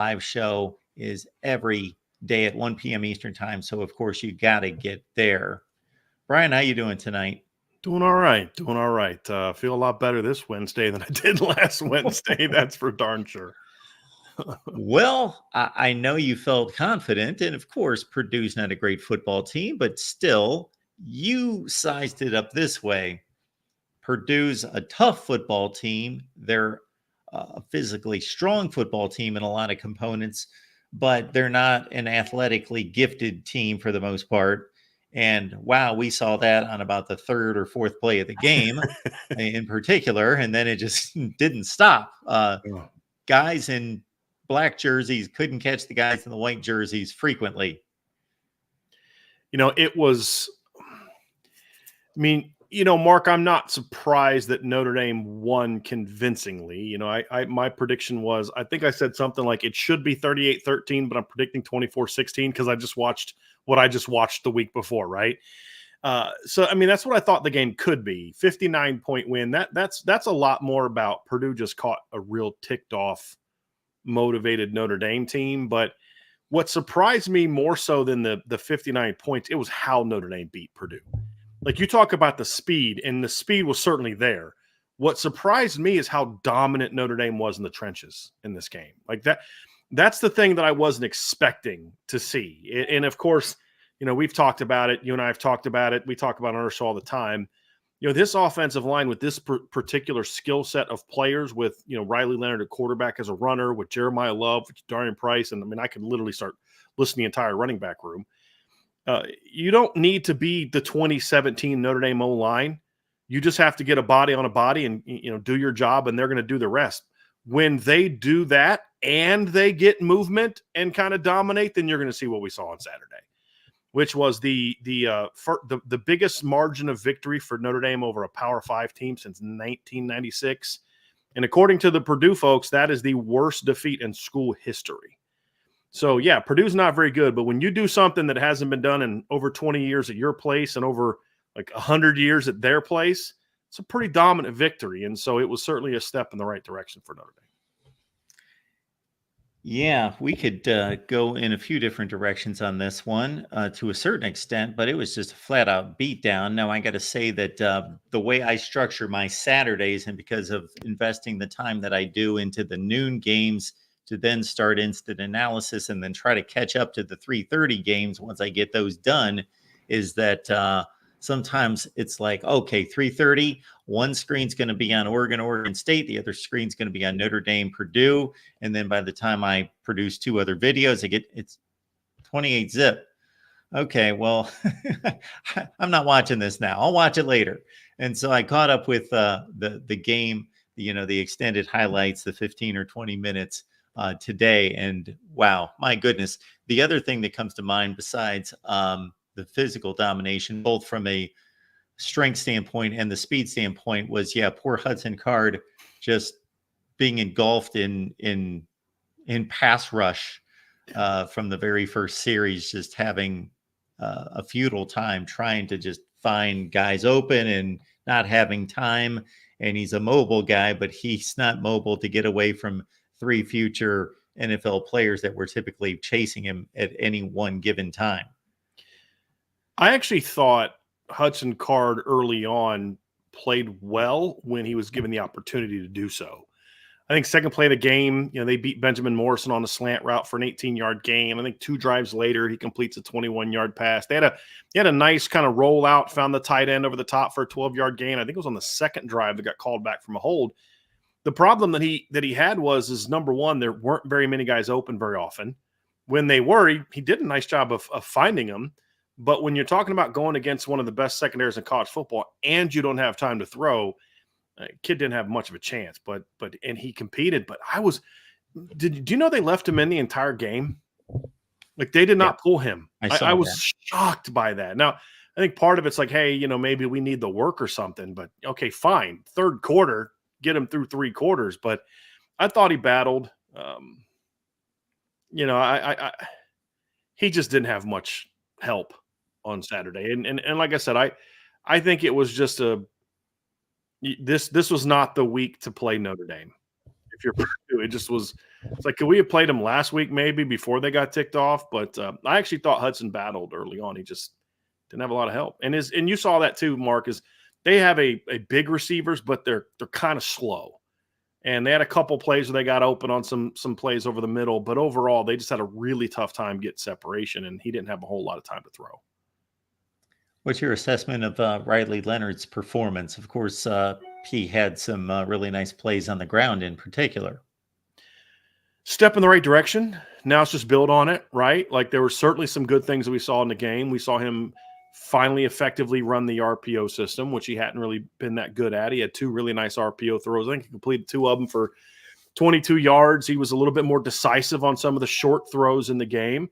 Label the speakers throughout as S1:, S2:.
S1: live show is every day at 1 p.m. Eastern time. So, of course, you got to get there. Brian, how you doing tonight?
S2: Doing all right. Doing all right. Feel a lot better this Wednesday than I did last Wednesday. That's for darn sure.
S1: Well, I know you felt confident. And of course, Purdue's not a great football team, but still, you sized it up this way. Purdue's a tough football team. They're a physically strong football team in a lot of components, but they're not an athletically gifted team for the most part. And wow, we saw that on about the third or fourth play of the game in particular. And then it just didn't stop. Guys in black jerseys couldn't catch the guys in the white jerseys frequently.
S2: It was, Mark, I'm not surprised that Notre Dame won convincingly. My prediction was, I think I said something like it should be 38-13, but I'm predicting 24-16 because I just watched what I just watched the week before, right? So that's what I thought the game could be. 59-point win. That's a lot more about Purdue just caught a real ticked off, motivated Notre Dame team. But what surprised me more so than the 59 points, it was how Notre Dame beat Purdue. Like, you talk about the speed, and the speed was certainly there. What surprised me is how dominant Notre Dame was in the trenches in this game. Like, that's the thing that I wasn't expecting to see. And of course, we've talked about it. You and I have talked about it. We talk about it on our show all the time. This offensive line with this particular skill set of players with, Riley Leonard, a quarterback as a runner, with Jeremiah Love, with Darian Price. And I could literally start listing the entire running back room. You don't need to be the 2017 Notre Dame O-line. You just have to get a body on a body and, do your job, and they're going to do the rest. When they do that and they get movement and kind of dominate, then you're going to see what we saw on Saturday, which was the biggest margin of victory for Notre Dame over a Power 5 team since 1996. And according to the Purdue folks, that is the worst defeat in school history. So, yeah, Purdue's not very good, but when you do something that hasn't been done in over 20 years at your place and over like 100 years at their place, it's a pretty dominant victory. And so it was certainly a step in the right direction for Notre Dame.
S1: Yeah, we could go in a few different directions on this one to a certain extent, but it was just a flat out beatdown. Now, I got to say that the way I structure my Saturdays, and because of investing the time that I do into the noon games to then start instant analysis and then try to catch up to the 3:30 games once I get those done, is that sometimes it's like, okay, 3:30, one screen's going to be on Oregon State, the other screen's going to be on Notre Dame, Purdue, and then by the time I produce two other videos, it's 28 zip. Okay, well, I'm not watching this now. I'll watch it later. And so I caught up with the game, the extended highlights, the 15 or 20 minutes today. And wow, my goodness. The other thing that comes to mind besides the physical domination, both from a strength standpoint and the speed standpoint, was, poor Hudson Card just being engulfed in pass rush from the very first series, just having a futile time trying to just find guys open and not having time. And he's a mobile guy, but he's not mobile to get away from three future NFL players that were typically chasing him at any one given time.
S2: I actually thought Hudson Card early on played well when he was given the opportunity to do so. I think second play of the game, they beat Benjamin Morrison on a slant route for an 18-yard gain. I think 2 drives later, he completes a 21-yard pass. They had a nice kind of rollout, found the tight end over the top for a 12-yard gain. I think it was on the second drive that got called back from a hold. The problem that he had was number one, there weren't very many guys open very often. When they were, he did a nice job of finding them. But when you're talking about going against one of the best secondaries in college football and you don't have time to throw, kid didn't have much of a chance. But he competed. But do you know they left him in the entire game? Like, they did not pull him. I was shocked by that. Now, I think part of it's like, hey, maybe we need the work or something. But okay, fine. Third quarter, get him through 3 quarters. But I thought he battled. He just didn't have much help on Saturday. And like I said, I think it was just this was not the week to play Notre Dame. if you're Purdue. It just was. It's like, could we have played him last week maybe before they got ticked off? But I actually thought Hudson battled early on. He just didn't have a lot of help. And you saw that too, Mark. Is they have a big receivers, but they're kind of slow. And they had a couple plays where they got open on some plays over the middle, but overall they just had a really tough time getting separation, and he didn't have a whole lot of time to throw.
S1: What's your assessment of Riley Leonard's performance? Of course, he had some really nice plays on the ground in particular.
S2: Step in the right direction. Now it's just build on it, right? Like there were certainly some good things that we saw in the game. We saw him finally effectively run the RPO system, which he hadn't really been that good at. He had 2 really nice RPO throws. I think he completed 2 of them for 22 yards. He was a little bit more decisive on some of the short throws in the game.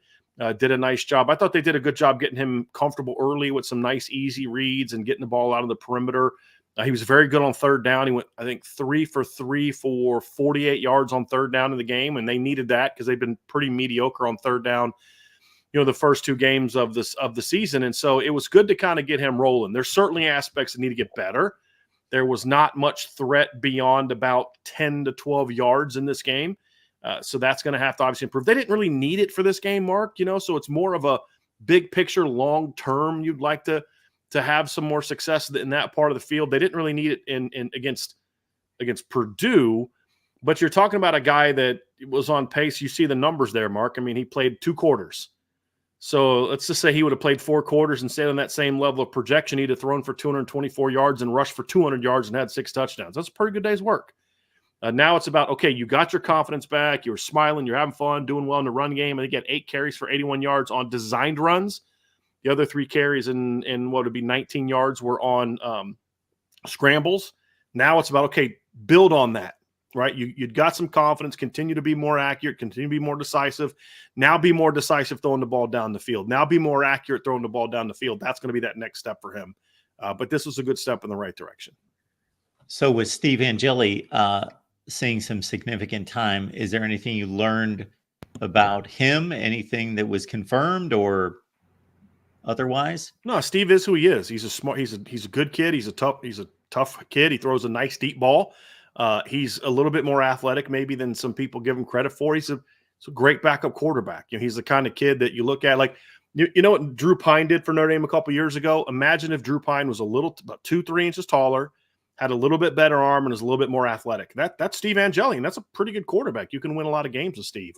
S2: Did a nice job. I thought they did a good job getting him comfortable early with some nice, easy reads and getting the ball out of the perimeter. He was very good on third down. He went, I think, 3 for 3 for 48 yards on third down in the game, and they needed that because they've been pretty mediocre on third down, the first 2 games of the season. And so it was good to kind of get him rolling. There's certainly aspects that need to get better. There was not much threat beyond about 10 to 12 yards in this game. So that's going to have to obviously improve. They didn't really need it for this game, Mark, so it's more of a big picture, long term. You'd like to have some more success in that part of the field. They didn't really need it in against Purdue, but you're talking about a guy that was on pace. You see the numbers there, Mark. I mean, he played 2 quarters. So let's just say he would have played 4 quarters and stayed on that same level of projection. He'd have thrown for 224 yards and rushed for 200 yards and had 6 touchdowns. That's a pretty good day's work. Now it's about, okay, you got your confidence back. You were smiling. You're having fun, doing well in the run game. I think he had 8 carries for 81 yards on designed runs. The other 3 carries in what would be 19 yards were on scrambles. Now it's about, okay, build on that, right? You'd got some confidence, continue to be more accurate, continue to be more decisive. Now be more decisive throwing the ball down the field. Now be more accurate throwing the ball down the field. That's going to be that next step for him. But this was a good step in the right direction.
S1: So with Steve Angeli seeing some significant time, is there anything you learned about him? Anything that was confirmed or otherwise?
S2: No, Steve is who he is. He's a good kid. He's a tough kid. He throws a nice deep ball. He's a little bit more athletic maybe than some people give him credit for. He's a great backup quarterback. He's the kind of kid that you look at like, you know what Drew Pine did for Notre Dame a couple years ago? Imagine if Drew Pine was about 2-3 inches taller, had a little bit better arm, and is a little bit more athletic. That's Steve Angeli, and that's a pretty good quarterback. You can win a lot of games with Steve.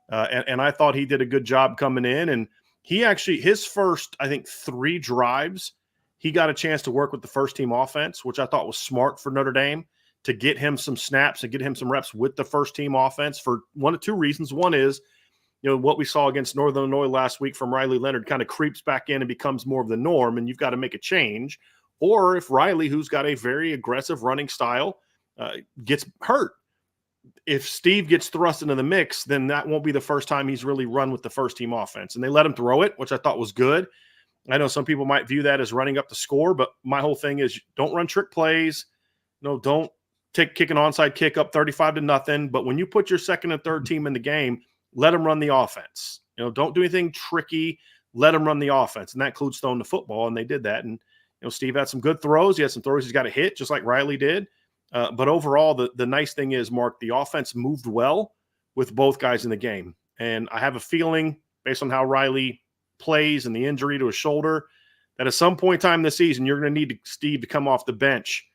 S2: And I thought he did a good job coming in. And he actually, his first, I think, 3 drives, he got a chance to work with the first team offense, which I thought was smart for Notre Dame to get him some snaps and get him some reps with the first team offense for 1 of 2 reasons. One is, what we saw against Northern Illinois last week from Riley Leonard kind of creeps back in and becomes more of the norm, and you've got to make a change. Or if Riley, who's got a very aggressive running style, gets hurt, if Steve gets thrust into the mix, then that won't be the first time he's really run with the first team offense. And they let him throw it, which I thought was good. I know some people might view that as running up the score, but my whole thing is don't run trick plays. Don't kick an onside kick up 35-0. But when you put your second and third team in the game, let them run the offense. Don't do anything tricky. Let them run the offense. And that includes throwing the football. And they did that. And, Steve had some good throws. He had some throws he's got to hit, just like Riley did. But overall, the nice thing is, Mark, the offense moved well with both guys in the game. And I have a feeling, based on how Riley plays and the injury to his shoulder, that at some point in time this season, you're going to need Steve to come off the bench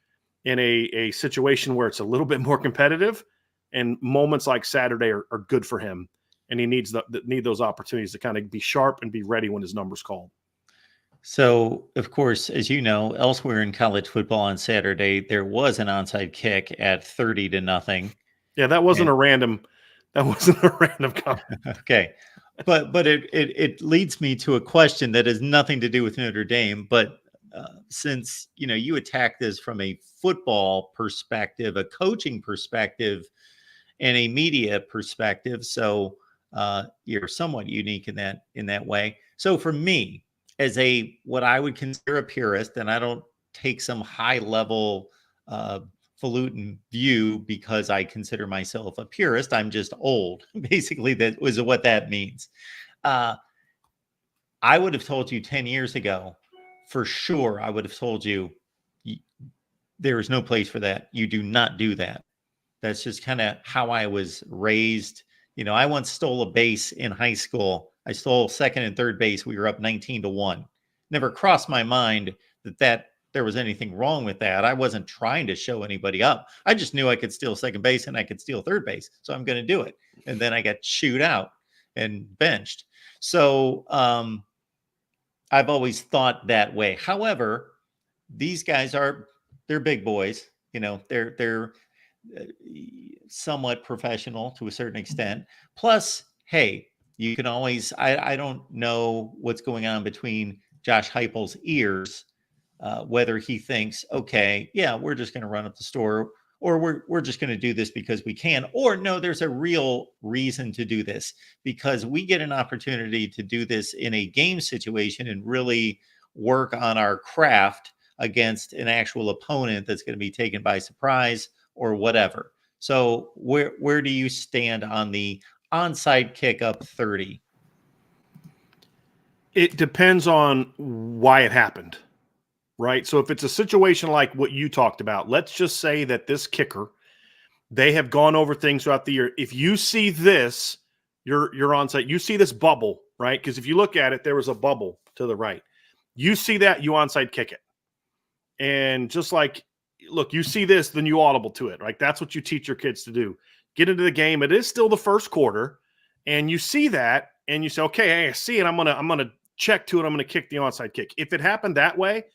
S2: in a situation where it's a little bit more competitive. And moments like Saturday are good for him. And he needs those opportunities to kind of be sharp and be ready when his number's called.
S1: So, of course, as you know, elsewhere in college football on Saturday, there was an onside kick at 30-0.
S2: Yeah, that wasn't a random comment.
S1: Okay. But it leads me to a question that has nothing to do with Notre Dame. But since, you attack this from a football perspective, a coaching perspective, and a media perspective, so you're somewhat unique in that way. So for me, as what I would consider a purist, and I don't take some high level falutin view because I consider myself a purist. I'm just old. Basically, that was what that means. I would have told you 10 years ago, for sure, I would have told you there is no place for that. You do not do that. That's just kind of how I was raised. I once stole a base in high school. I stole second and third base. We were up 19-1. Never crossed my mind that there was anything wrong with that. I wasn't trying to show anybody up. I just knew I could steal second base and I could steal third base. So I'm going to do it. And then I got chewed out and benched. So I've always thought that way. However, these guys they're big boys. They're somewhat professional to a certain extent. Plus, hey, you can always, I don't know what's going on between Josh Heupel's ears, whether he thinks, okay, yeah, we're just going to run up the store, or we're just going to do this because we can, or no, there's a real reason to do this because we get an opportunity to do this in a game situation and really work on our craft against an actual opponent that's going to be taken by surprise or whatever. So where do you stand on the onside kick up 30?
S2: It depends on why it happened, right? So if it's a situation like what you talked about, let's just say that this kicker, they have gone over things throughout the year. If you see this, you're onside. You see this bubble, right? Because if you look at it, there was a bubble to the right. You see that, you onside kick it. And just like, look, you see this, then you audible to it, right? That's what you teach your kids to do. Get into the game. It is still the first quarter, and you see that, and you say, okay, hey, I see it. I'm gonna check to it. I'm gonna kick the onside kick. If it happened that way,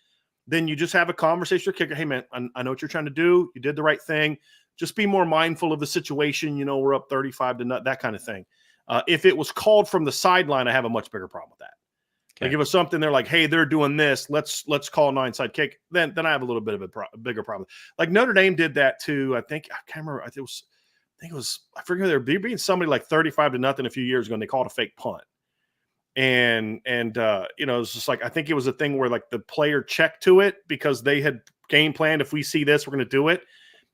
S2: then you just have a conversation with your kicker. Hey, man, I know what you're trying to do. You did the right thing. Just be more mindful of the situation. We're up 35-0, that kind of thing. If it was called from the sideline, I have a much bigger problem with that. Okay. Like if it's something they're like, hey, they're doing this, let's call an onside kick. Then I have a little bit of a bigger problem. Like Notre Dame did that too. I can't remember. I forget they were being somebody like 35-0 a few years ago, and they called a fake punt. And it was just like, I think it was a thing where like the player checked to it because they had game planned. If we see this, we're going to do it.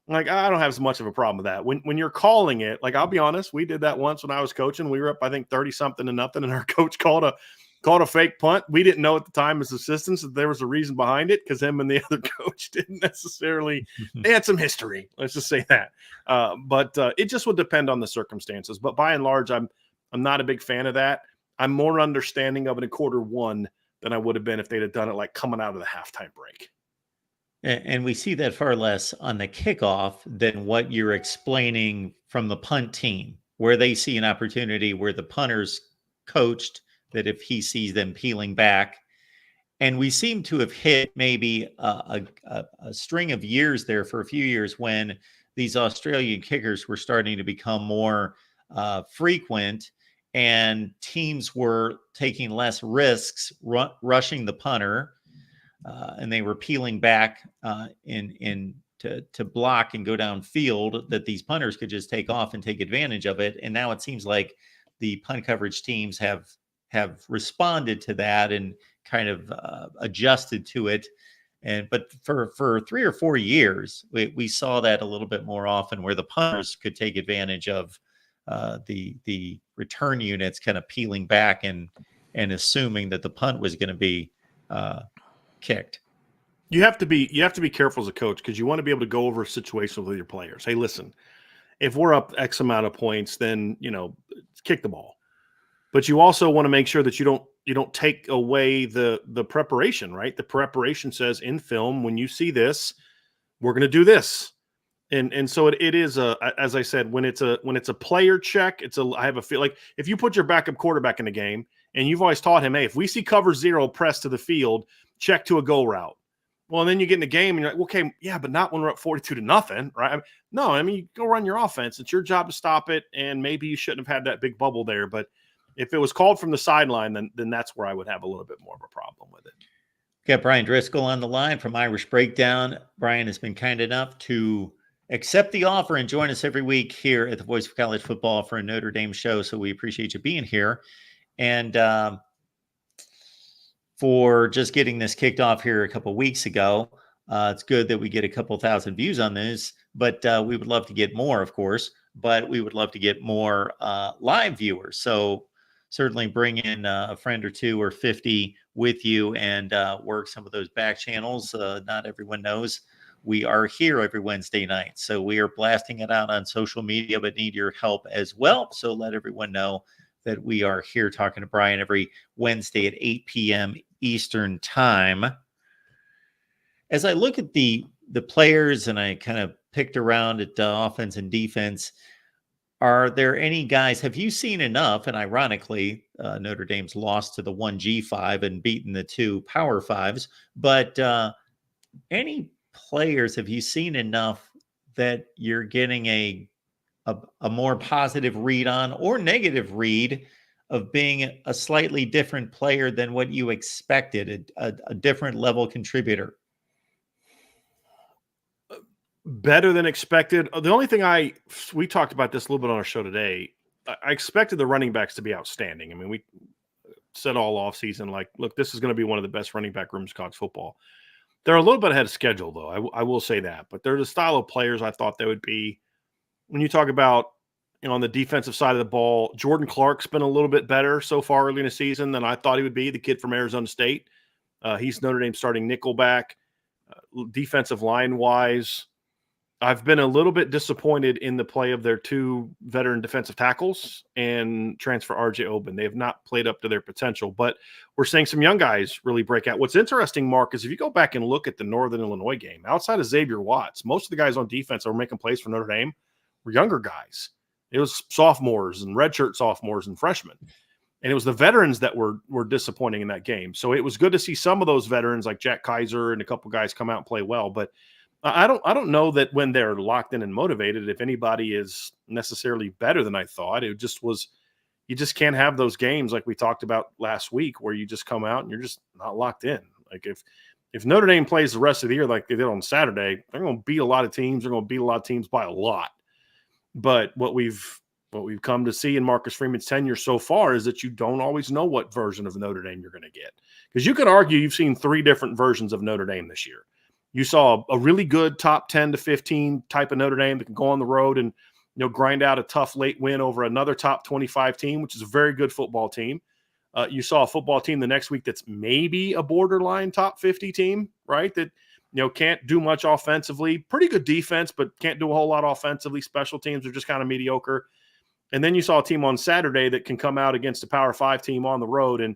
S2: Like, I don't have as much of a problem with that. When you're calling it, like, I'll be honest, we did that once when I was coaching. We were up, I think 30-something-0, and our coach called a fake punt. We didn't know at the time as assistants that there was a reason behind it because him and the other coach didn't necessarily – they had some history. Let's just say that. But it just would depend on the circumstances. But by and large, I'm not a big fan of that. I'm more understanding of it in quarter one than I would have been if they'd have done it like coming out of the halftime break.
S1: And we see that far less on the kickoff than what you're explaining from the punt team, where they see an opportunity where the punter's coached that if he sees them peeling back. And we seem to have hit maybe a string of years there for a few years when these Australian kickers were starting to become more frequent, and teams were taking less risks rushing the punter, and they were peeling back to block and go downfield, that these punters could just take off and take advantage of it. And now it seems like the punt coverage teams have responded to that and kind of adjusted to it. But for 3 or 4 years, we saw that a little bit more often, where the punters could take advantage of the return units kind of peeling back and assuming that the punt was going to be kicked.
S2: You have to be careful as a coach, because you want to be able to go over situations with your players. Hey, listen, if we're up X amount of points, then kick the ball. But you also want to make sure that you don't take away the preparation, right? The preparation says in film, when you see this, we're going to do this. And so it is as I said, when it's a player check, I have a feel like if you put your backup quarterback in the game and you've always taught him, hey, if we see cover 0 press to the field, check to a go route. Well, and then you get in the game and you're like, okay, yeah, but not when we're up 42-0, right? You go run your offense. It's your job to stop it, and maybe you shouldn't have had that big bubble there. But if it was called from the sideline, then that's where I would have a little bit more of a problem with it.
S1: Got Brian Driscoll on the line from Irish Breakdown. Brian has been kind enough to accept the offer and join us every week here at the Voice of College Football for a Notre Dame show. So we appreciate you being here. And for just getting this kicked off here a couple weeks ago. It's good that we get a couple thousand views on this, but we would love to get more, of course, but we would love to get more live viewers. So certainly bring in a friend or 2 or 50 with you and work some of those back channels. Not everyone knows We are here every Wednesday night. So we are blasting it out on social media, but need your help as well. So let everyone know that we are here talking to Brian every Wednesday at 8 p.m. Eastern time. As I look at the players and I kind of picked around at offense and defense, are there any guys, have you seen enough? And ironically, Notre Dame's lost to the 1G5 and beaten the 2 Power 5s. But any players, have you seen enough that you're getting a more positive read on, or negative read of being a slightly different player than what you expected, a different level contributor?
S2: Better than expected. The only thing we talked about this a little bit on our show today. I expected the running backs to be outstanding. I mean, we said all offseason, like, look, this is going to be one of the best running back rooms in college football. They're a little bit ahead of schedule, though. I will say that. But they're the style of players I thought they would be. When you talk about, on the defensive side of the ball, Jordan Clark's been a little bit better so far early in the season than I thought he would be, the kid from Arizona State. He's Notre Dame starting nickelback. Defensive line-wise, I've been a little bit disappointed in the play of their 2 veteran defensive tackles and transfer RJ Oben. They have not played up to their potential, but we're seeing some young guys really break out. What's interesting, Mark, is if you go back and look at the Northern Illinois game, outside of Xavier Watts, most of the guys on defense that were making plays for Notre Dame were younger guys. It was sophomores and redshirt sophomores and freshmen. And it was the veterans that were disappointing in that game. So it was good to see some of those veterans like Jack Kaiser and a couple guys come out and play well. But I don't know that when they're locked in and motivated, if anybody is necessarily better than I thought. It just was, you just can't have those games like we talked about last week where you just come out and you're just not locked in. Like if Notre Dame plays the rest of the year like they did on Saturday, they're going to beat a lot of teams. They're going to beat a lot of teams by a lot. But what we've come to see in Marcus Freeman's tenure so far is that you don't always know what version of Notre Dame you're going to get. Because you could argue you've seen 3 different versions of Notre Dame this year. You saw a really good top 10 to 15 type of Notre Dame that can go on the road and grind out a tough late win over another top 25 team, which is a very good football team. You saw a football team the next week that's maybe a borderline top 50 team, right? That can't do much offensively. Pretty good defense, but can't do a whole lot offensively. Special teams are just kind of mediocre. And then you saw a team on Saturday that can come out against a Power 5 team on the road and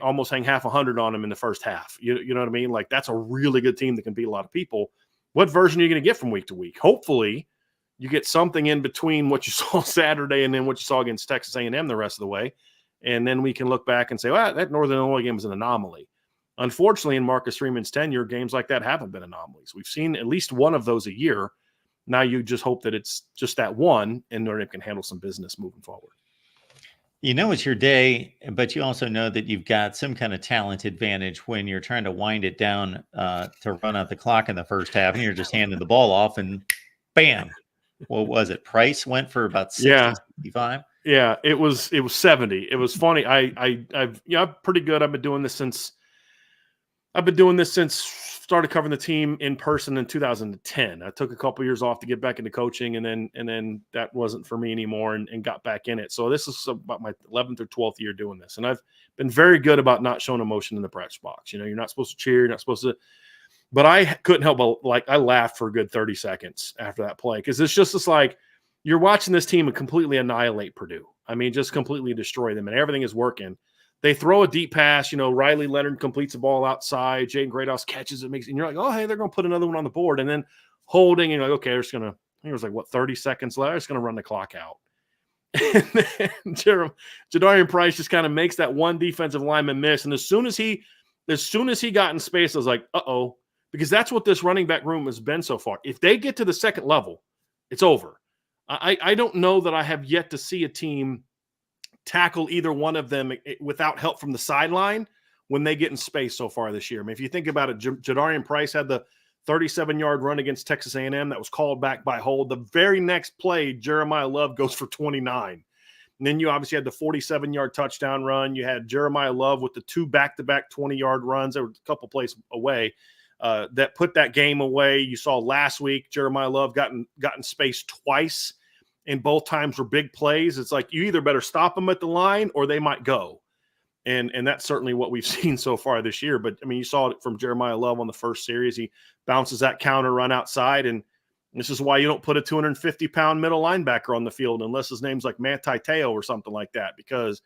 S2: almost hang half 100 on them in the first half. You know what I mean? Like, that's a really good team that can beat a lot of people. What version are you going to get from week to week? Hopefully you get something in between what you saw Saturday and then what you saw against Texas A&M the rest of the way. And then we can look back and say, well, that Northern Illinois game was an anomaly. Unfortunately, in Marcus Freeman's tenure, games like that haven't been anomalies. We've seen at least one of those a year. Now you just hope that it's just that one and Notre Dame can handle some business moving forward.
S1: It's your day, but you also know that you've got some kind of talent advantage when you're trying to wind it down to run out the clock in the first half, and you're just handing the ball off, and bam, what was it? Price went for about 60, 65.
S2: Yeah, it was 70. It was funny. I'm pretty good. I've been doing this since started covering the team in person in 2010. I took a couple years off to get back into coaching, and then that wasn't for me anymore, and got back in it. So this is about my 11th or 12th year doing this, and I've been very good about not showing emotion in the press box. You're not supposed to cheer, you're not supposed to. But I couldn't help but I laughed for a good 30 seconds after that play, because it's just like you're watching this team completely annihilate Purdue. I mean, just completely destroy them, and everything is working. They throw a deep pass, Riley Leonard completes the ball outside. Jaden Greathouse catches it, and you're like, oh, hey, they're going to put another one on the board. And then holding, and you're like, okay, they're just going to, I think it was like, 30 seconds left. They're just going to run the clock out. And then Jadarian Price just kind of makes that one defensive lineman miss. And as soon as he got in space, I was like, uh-oh, because that's what this running back room has been so far. If they get to the second level, it's over. I don't know that I have yet to see a team tackle either one of them without help from the sideline when they get in space so far this year. I mean, if you think about it, Jadarian Price had the 37-yard run against Texas A&M that was called back by hold. The very next play, Jeremiah Love goes for 29. And then you obviously had the 47-yard touchdown run. You had Jeremiah Love with the 2 back-to-back 20-yard runs. There were a couple plays away that put that game away. You saw last week Jeremiah Love got in space twice, and both times were big plays. It's like you either better stop them at the line or they might go. And that's certainly what we've seen so far this year. But I mean, you saw it from Jeremiah Love on the first series. He bounces that counter run outside, and this is why you don't put a 250-pound middle linebacker on the field unless his name's like Manti Te'o or something like that, because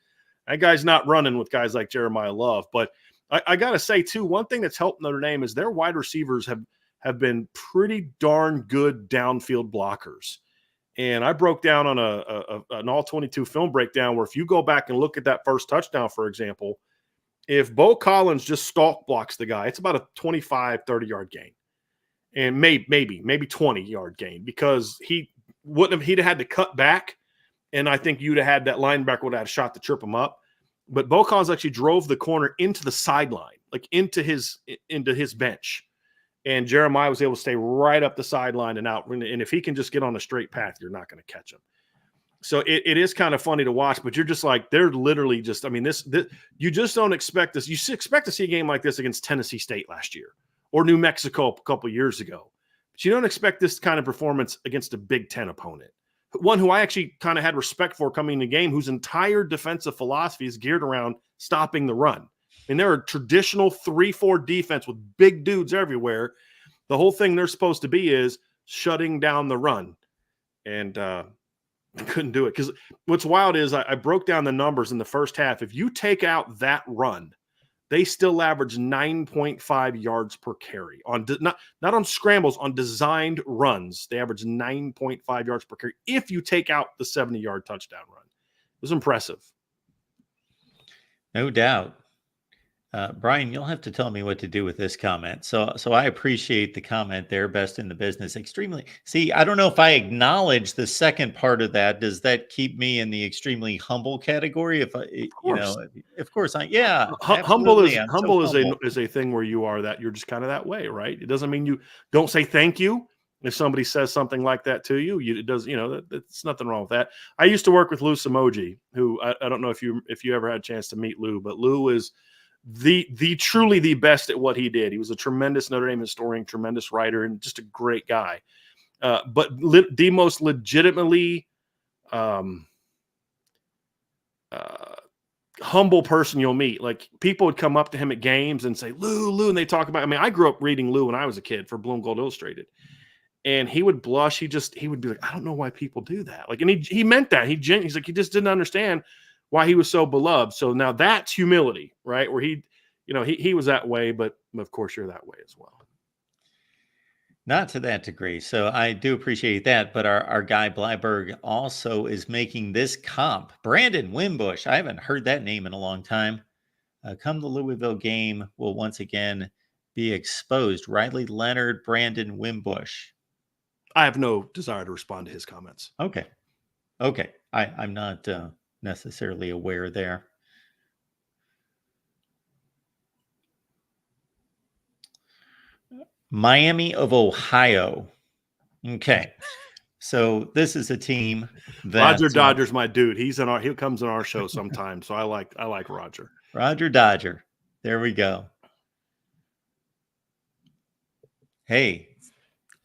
S2: that guy's not running with guys like Jeremiah Love. But I got to say, too, one thing that's helped Notre Dame is their wide receivers have been pretty darn good downfield blockers. And I broke down on an all-22 film breakdown where if you go back and look at that first touchdown, for example, if Bo Collins just stalk blocks the guy, it's about a 25, 30-yard gain. And maybe 20-yard gain, because he'd have had to cut back, and I think you'd have had that linebacker would have had a shot to trip him up. But Bo Collins actually drove the corner into the sideline, like into his bench. And Jeremiah was able to stay right up the sideline and out. And if he can just get on a straight path, you're not going to catch him. So it is kind of funny to watch, but you're just like, they're literally just, I mean, this you just don't expect this. You expect to see a game like this against Tennessee State last year or New Mexico a couple years ago. But you don't expect this kind of performance against a Big Ten opponent. One who I actually kind of had respect for coming in the game, whose entire defensive philosophy is geared around stopping the run. And they're a traditional 3-4 defense with big dudes everywhere. The whole thing they're supposed to be is shutting down the run. And couldn't do it. Because what's wild is I broke down the numbers in the first half. If you take out that run, they still average 9.5 yards per carry. Not on scrambles, on designed runs. They average 9.5 yards per carry if you take out the 70-yard touchdown run. It was impressive.
S1: No doubt. Brian, you'll have to tell me what to do with this comment. So I appreciate the comment there. Best in the business. Extremely. See, I don't know if I acknowledge the second part of that. Does that keep me in the extremely humble category? If I, of course, yeah.
S2: Humble is a thing where you are that you're just kind of that way, right? It doesn't mean you don't say thank you if somebody says something like that to you. It does, it's nothing wrong with that. I used to work with Lou Samoji, who I don't know if you ever had a chance to meet Lou, but Lou is the truly the best at what he did. He was a tremendous Notre Dame historian, tremendous writer, and just a great guy. But the most legitimately humble person you'll meet. Like, people would come up to him at games and say, Lou, and they talk about, I mean, I grew up reading Lou when I was a kid for Blue and Gold Illustrated. And he would blush. He would be like, I don't know why people do that. Like, and he meant that. He's like, he just didn't understand why he was so beloved. So now that's humility, right? Where he was that way, but of course you're that way as well.
S1: Not to that degree. So I do appreciate that. But our guy Blyberg also is making this comp. Brandon Wimbush. I haven't heard that name in a long time. Come the Louisville game will once again be exposed. Riley Leonard, Brandon Wimbush.
S2: I have no desire to respond to his comments.
S1: Okay. I'm not necessarily aware there. Miami of Ohio. Okay. So this is a team that
S2: Roger Dodger's my dude. He comes in our show sometimes. So I like Roger.
S1: Roger Dodger. There we go. Hey,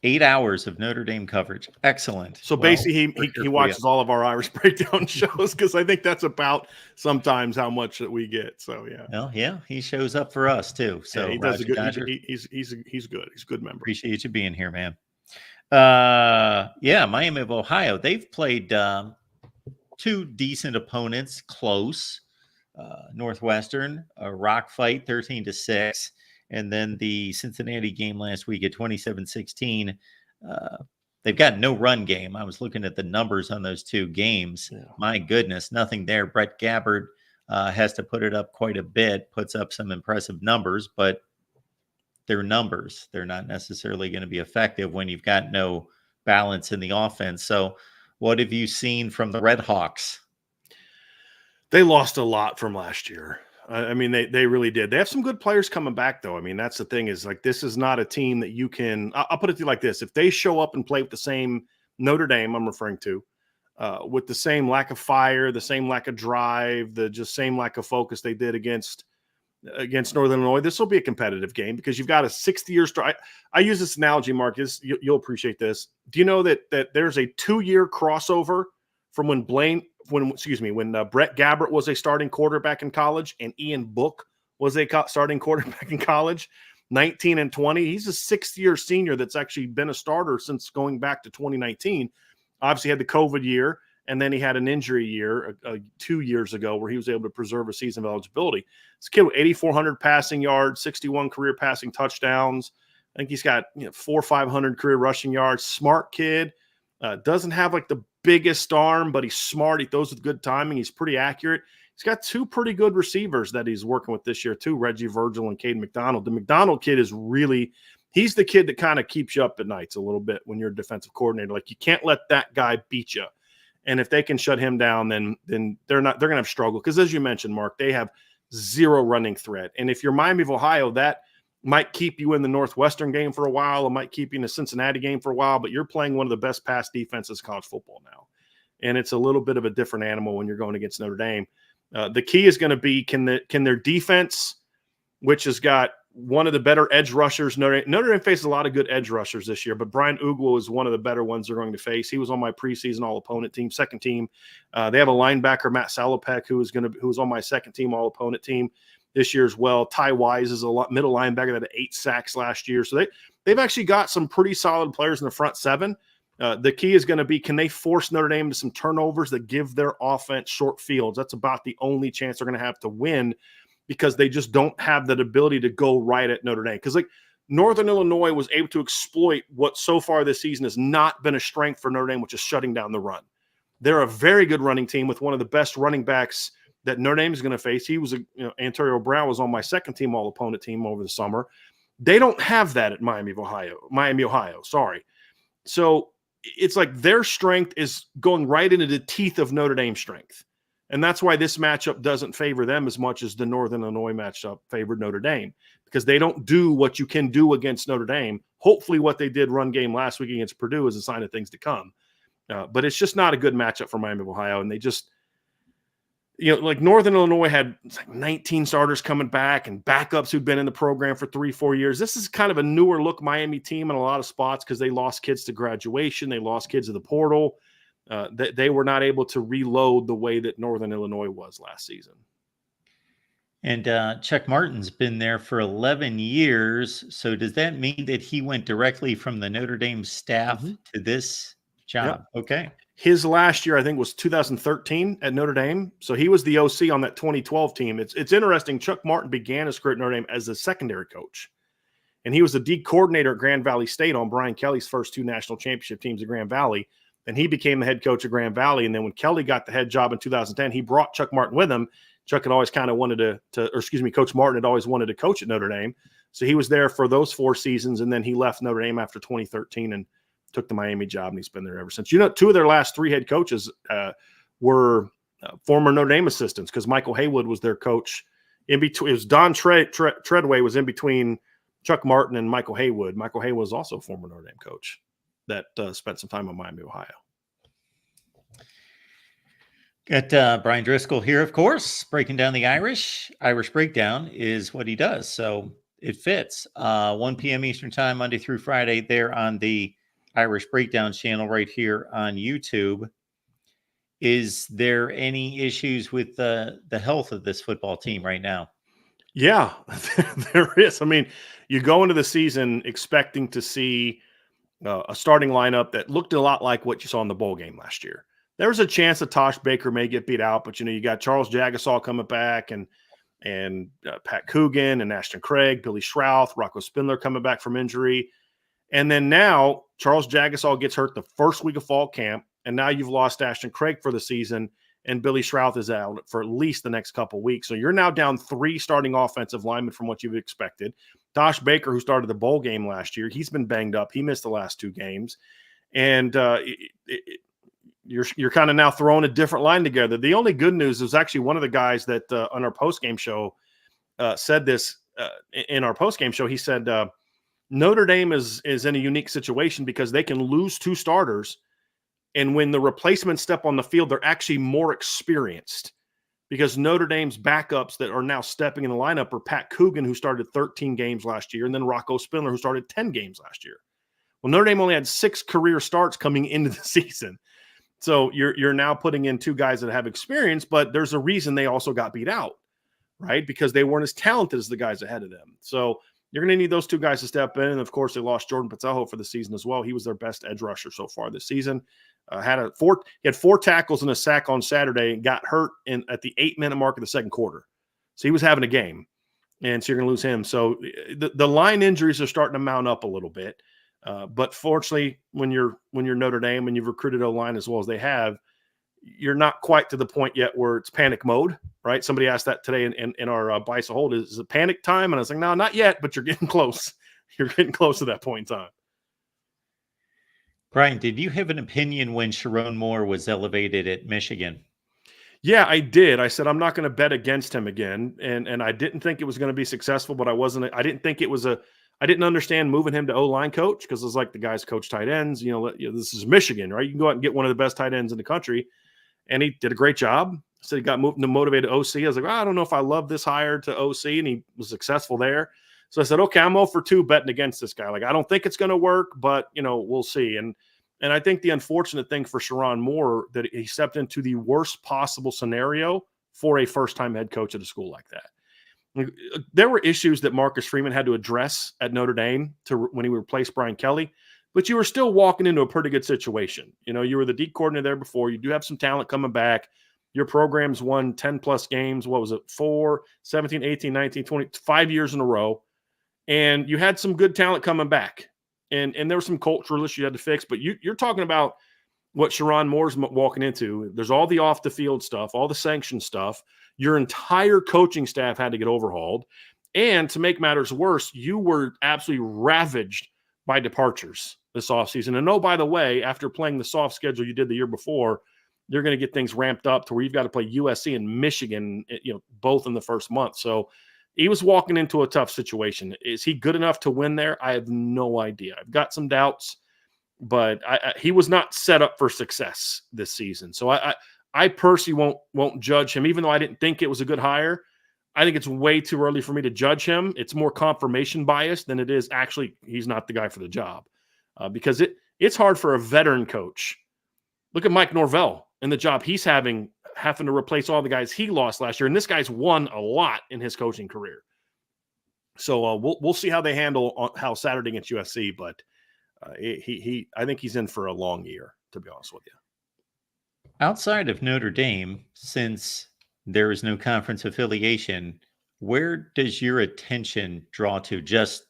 S1: 8 hours of Notre Dame coverage. Excellent.
S2: So basically he watches all of our Irish breakdown shows, because I think that's about sometimes how much that we get. So yeah.
S1: Well, yeah, he shows up for us too. So
S2: yeah, he does a good. He's good. He's a good member.
S1: Appreciate you being here, man. Yeah, Miami of Ohio. They've played two decent opponents, close. Northwestern, a rock fight, 13-6. And then the Cincinnati game last week at 27-16. They've got no run game. I was looking at the numbers on those two games. Yeah. My goodness, nothing there. Brett Gabbard has to put it up quite a bit, puts up some impressive numbers, but they're numbers. They're not necessarily going to be effective when you've got no balance in the offense. So what have you seen from the Red Hawks?
S2: They lost a lot from last year. I mean, they really did. They have some good players coming back, though. I mean, that's the thing, is like, this is not a team that you can – I'll put it to you like this. If they show up and play with the same Notre Dame I'm referring to, with the same lack of fire, the same lack of drive, the just same lack of focus they did against Northern Illinois, this will be a competitive game, because you've got a 60-year start. I use this analogy, Marcus. You'll appreciate this. Do you know that there's a 2-year crossover from when Blaine when Brett Gabbert was a starting quarterback in college and Ian Book was a starting quarterback in college, 19 and 20. He's a sixth-year senior that's actually been a starter since going back to 2019. Obviously had the COVID year, and then he had an injury year 2 years ago where he was able to preserve a season of eligibility. This kid with 8,400 passing yards, 61 career passing touchdowns. I think he's got 400 or 500 career rushing yards. Smart kid. Doesn't have like the biggest arm, but he's smart. He throws with good timing. He's pretty accurate. He's got two pretty good receivers that he's working with this year too, Reggie Virgil and Cade McDonald. The McDonald kid is really – he's the kid that kind of keeps you up at nights a little bit when you're a defensive coordinator. Like, you can't let that guy beat you. And if they can shut him down, then they're going to have struggle. Because as you mentioned, Mark, they have zero running threat. And if you're Miami of Ohio, that might keep you in the Northwestern game for a while. It might keep you in the Cincinnati game for a while. But you're playing one of the best pass defenses in college football now. And it's a little bit of a different animal when you're going against Notre Dame. The key is going to be can their defense, which has got one of the better edge rushers. Notre Dame faces a lot of good edge rushers this year, but Brian Ugwo is one of the better ones they're going to face. He was on my preseason all-opponent team, second team. They have a linebacker, Matt Salopek, who was on my second team all-opponent team this year as well. Ty Wise is a middle linebacker that had 8 sacks last year. So they've actually got some pretty solid players in the front seven. The key is going to be, can they force Notre Dame to some turnovers that give their offense short fields? That's about the only chance they're going to have to win, because they just don't have that ability to go right at Notre Dame. Because like Northern Illinois was able to exploit what so far this season has not been a strength for Notre Dame, which is shutting down the run. They're a very good running team with one of the best running backs that Notre Dame is going to face. He was Antonio Brown was on my second team all-opponent team over the summer. They don't have that at Miami, Ohio. Sorry. So it's like their strength is going right into the teeth of Notre Dame's strength. And that's why this matchup doesn't favor them as much as the Northern Illinois matchup favored Notre Dame, because they don't do what you can do against Notre Dame. Hopefully what they did run game last week against Purdue is a sign of things to come. But it's just not a good matchup for Miami of Ohio. And they just, like Northern Illinois had like 19 starters coming back and backups who'd been in the program for 3-4 years. This is kind of a newer look Miami team in a lot of spots because they lost kids to graduation. They lost kids to the portal. They were not able to reload the way that Northern Illinois was last season.
S1: And Chuck Martin's been there for 11 years. So does that mean that he went directly from the Notre Dame staff to this job? Yep. Okay.
S2: His last year, I think, was 2013 at Notre Dame. So he was the OC on that 2012 team. It's interesting. Chuck Martin began his career at Notre Dame as a secondary coach. And he was the D coordinator at Grand Valley State on Brian Kelly's first 2 national championship teams at Grand Valley. And he became the head coach of Grand Valley. And then when Kelly got the head job in 2010, he brought Chuck Martin with him. Chuck had always kind of wanted Coach Martin had always wanted to coach at Notre Dame. So he was there for those 4 seasons. And then he left Notre Dame after 2013 and took the Miami job. And he's been there ever since. 2 of their last 3 head coaches were former Notre Dame assistants, because Michael Haywood was their coach. In between, it was Don Treadway was in between Chuck Martin and Michael Haywood. Michael Haywood was also a former Notre Dame coach that spent some time in Miami, Ohio.
S1: Got Brian Driscoll here, of course, breaking down the Irish. Irish Breakdown is what he does, so it fits. 1 p.m. Eastern time, Monday through Friday, there on the Irish Breakdown channel right here on YouTube. Is there any issues with the health of this football team right now?
S2: Yeah, there is. I mean, you go into the season expecting to see a starting lineup that looked a lot like what you saw in the bowl game last year. There was a chance that Tosh Baker may get beat out, but you got Charles Jagasaw coming back and Pat Coogan and Ashton Craig, Billy Schrouth, Rocco Spindler coming back from injury. And then now Charles Jagasaw gets hurt the first week of fall camp, and now you've lost Ashton Craig for the season, and Billy Schrouth is out for at least the next couple of weeks. So you're now down 3 starting offensive linemen from what you've expected. Tosh Baker, who started the bowl game last year, he's been banged up. He missed the last 2 games. And you're kind of now throwing a different line together. The only good news is actually one of the guys that on our postgame show said this in our postgame show. He said Notre Dame is in a unique situation because they can lose 2 starters, and when the replacements step on the field, they're actually more experienced, because Notre Dame's backups that are now stepping in the lineup are Pat Coogan, who started 13 games last year, and then Rocco Spindler, who started 10 games last year. Well, Notre Dame only had 6 career starts coming into the season. So you're now putting in two guys that have experience, but there's a reason they also got beat out, right? Because they weren't as talented as the guys ahead of them. So you're going to need those two guys to step in. And of course, they lost Jordan Patello for the season as well. He was their best edge rusher so far this season. He had 4 tackles and a sack on Saturday and got hurt at the 8-minute mark of the second quarter. So he was having a game, and so you're going to lose him. So the line injuries are starting to mount up a little bit. But fortunately, when you're Notre Dame and you've recruited O-line as well as they have, you're not quite to the point yet where it's panic mode, right? Somebody asked that today in our Bice a Hold, is it panic time? And I was like, no, not yet, but you're getting close. You're getting close to that point in time.
S1: Brian, did you have an opinion when Chiron Moore was elevated at Michigan?
S2: Yeah, I did. I said, I'm not going to bet against him again. And I didn't think it was going to be successful, but I didn't think it was I didn't understand moving him to O-line coach because it's like the guys coach tight ends. This is Michigan, right? You can go out and get one of the best tight ends in the country. And he did a great job. So he got moved to motivated OC. I was like, I don't know if I love this hire to OC, and he was successful there. So I said, okay, I'm 0 for 2 betting against this guy. Like, I don't think it's going to work, but we'll see. And I think the unfortunate thing for Chiron Moore that he stepped into the worst possible scenario for a first-time head coach at a school like that. There were issues that Marcus Freeman had to address at Notre Dame when he replaced Brian Kelly, but you were still walking into a pretty good situation. You were the D coordinator there before. You do have some talent coming back. Your program's won 10-plus games. What was it? 4, 17, 18, 19, 20, 5 years in a row. And you had some good talent coming back. And there were some cultural issues you had to fix. But you're talking about what Chiron Moore's walking into. There's all the off-the-field stuff, all the sanction stuff. Your entire coaching staff had to get overhauled. And to make matters worse, you were absolutely ravaged by departures this offseason. And oh, by the way, after playing the soft schedule you did the year before, you're going to get things ramped up to where you've got to play USC and Michigan, both in the first month. So he was walking into a tough situation. Is he good enough to win there? I have no idea. I've got some doubts, but he was not set up for success this season. So I personally won't judge him, even though I didn't think it was a good hire. I think it's way too early for me to judge him. It's more confirmation bias than it is actually he's not the guy for the job, because it's hard for a veteran coach. Look at Mike Norvell and the job he's having to replace all the guys he lost last year. And this guy's won a lot in his coaching career. So we'll see how they handle how Saturday against USC, but I think he's in for a long year, to be honest with you.
S1: Outside of Notre Dame, since there is no conference affiliation, where does your attention draw to? Just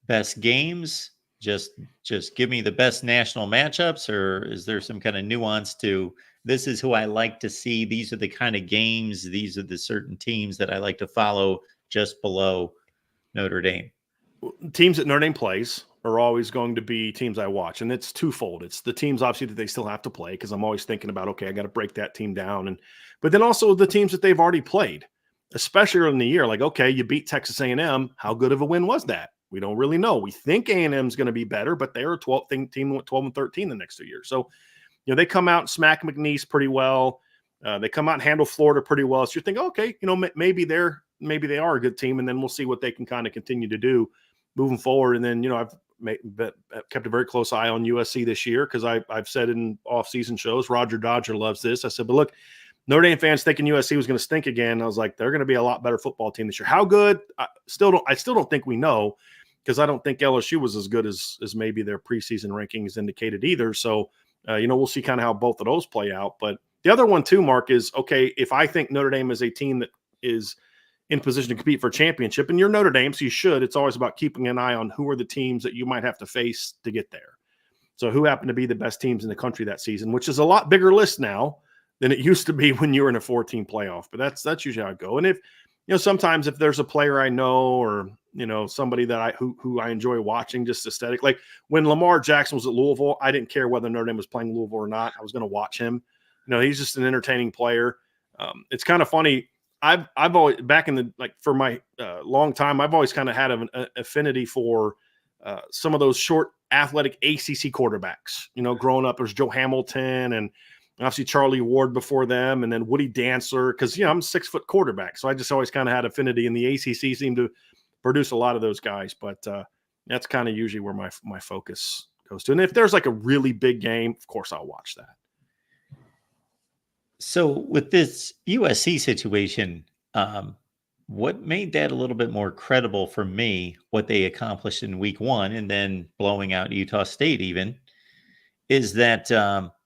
S1: best games? Just give me the best national matchups, or is there some kind of nuance to this is who I like to see? These are the kind of games. These are the certain teams that I like to follow just below Notre Dame.
S2: Teams that Notre Dame plays are always going to be teams I watch, and it's twofold. It's the teams obviously that they still have to play, because I'm always thinking about, okay, I got to break that team down, but then also the teams that they've already played, especially early in the year. Like, okay, you beat Texas A&M. How good of a win was that? We don't really know. We think A&M is going to be better, but they're a 12 team that went 12-13 the next 2 years. So, they come out and smack McNeese pretty well. They come out and handle Florida pretty well. So you're thinking, okay, maybe they are a good team, and then we'll see what they can kind of continue to do moving forward. And then, I've kept a very close eye on USC this year, because I've said in off-season shows, Roger Dodger loves this. I said, but look, Notre Dame fans thinking USC was going to stink again. I was like, they're going to be a lot better football team this year. How good? I still don't think we know, because I don't think LSU was as good as maybe their preseason rankings indicated either. So, we'll see kind of how both of those play out. But the other one too, Mark, is, okay, if I think Notre Dame is a team that is in position to compete for a championship, and you're Notre Dame, so you should, it's always about keeping an eye on who are the teams that you might have to face to get there. So who happen to be the best teams in the country that season, which is a lot bigger list now than it used to be when you were in a 14 playoff. But that's usually how I go. And if, sometimes if there's a player I know, or, somebody that who I enjoy watching, just aesthetic, like when Lamar Jackson was at Louisville, I didn't care whether Notre Dame was playing Louisville or not. I was going to watch him. He's just an entertaining player. It's kind of funny. I've always, back in the, for my long time, I've always kind of had an affinity for some of those short athletic ACC quarterbacks. Growing up, there's Joe Hamilton and obviously Charlie Ward before them, and then Woody Dancer, because, I'm a 6-foot quarterback. So I just always kind of had affinity, and the ACC seemed to produce a lot of those guys. But that's kind of usually where my focus goes to. And if there's like a really big game, of course I'll watch that.
S1: So with this USC situation, what made that a little bit more credible for me, what they accomplished in week one and then blowing out Utah State even, is that,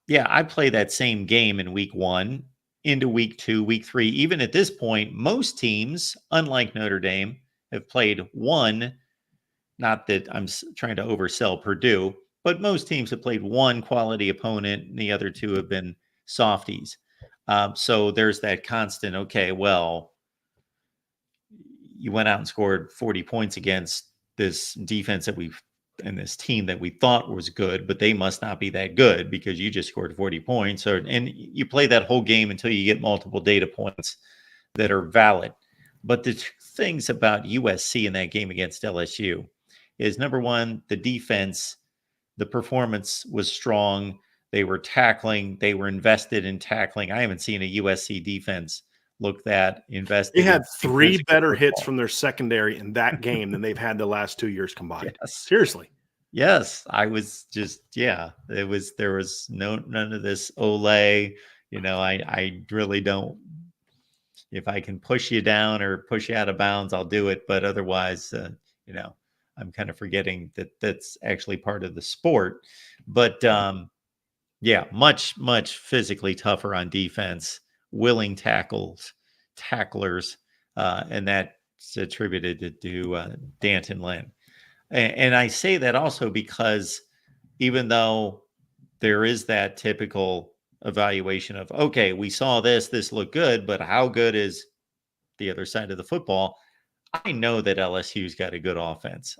S1: yeah, I play that same game in week one into week two, week three. Even at this point, most teams, unlike Notre Dame, have played one. Not that I'm trying to oversell Purdue, but most teams have played one quality opponent, and the other two have been softies. So there's that constant, okay, well, you went out and scored 40 points against this defense and this team that we thought was good, but they must not be that good because you just scored 40 points. And you play that whole game until you get multiple data points that are valid. But the two things about USC in that game against LSU is, number one, the defense, the performance was strong. They were tackling, they were invested in tackling. I haven't seen a USC defense look that invested.
S2: They had three better hits from their secondary in that game than they've had the last 2 years combined.
S1: Yes.
S2: Seriously.
S1: Yes, I was just, yeah, there was none of this Olay. I really don't. If I can push you down or push you out of bounds, I'll do it. But otherwise, I'm kind of forgetting that that's actually part of the sport. But yeah, much, much physically tougher on defense, willing tacklers, and that's attributed to Danton Lynn. And I say that also because even though there is that typical evaluation of, okay, we saw this looked good, but how good is the other side of the football? I know that LSU's got a good offense.